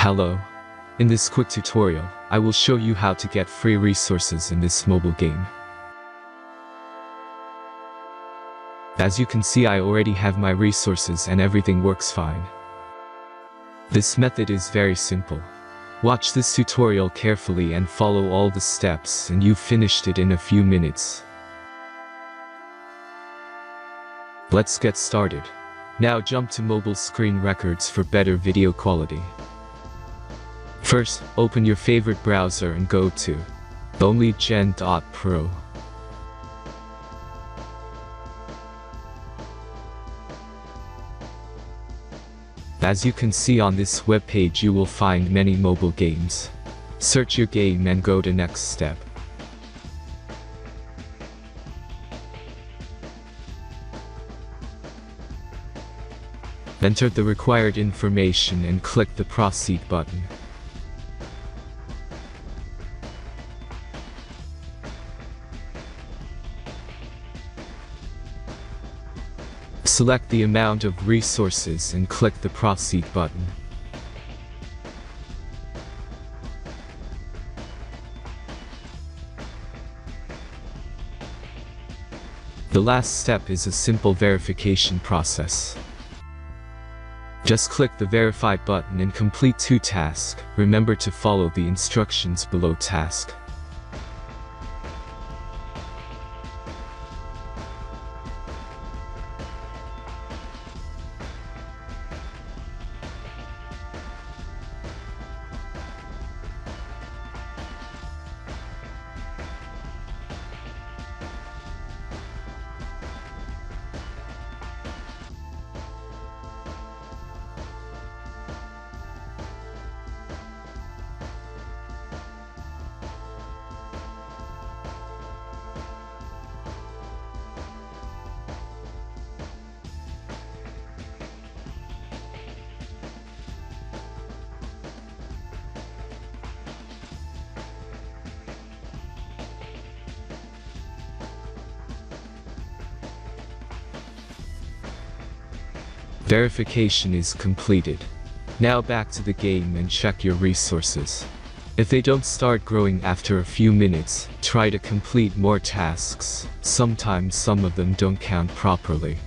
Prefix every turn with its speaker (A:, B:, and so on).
A: Hello. In this quick tutorial, I will show you how to get free resources in this mobile game. As you can see, I already have my resources and everything works fine. This method is very simple. Watch this tutorial carefully and follow all the steps and you've finished it in a few minutes. Let's get started. Now jump to mobile screen records for better video quality. First, open your favorite browser and go to onlygen.pro. As you can see on this web page, you will find many mobile games. Search your game and go to next step. Enter the required information and click the proceed button. Select the amount of resources and click the proceed button. The last step is a simple verification process. Just click the verify button and complete 2 tasks. Remember to follow the instructions below task. Verification is completed. Now back to the game and check your resources. If they don't start growing after a few minutes, try to complete more tasks. Sometimes some of them don't count properly.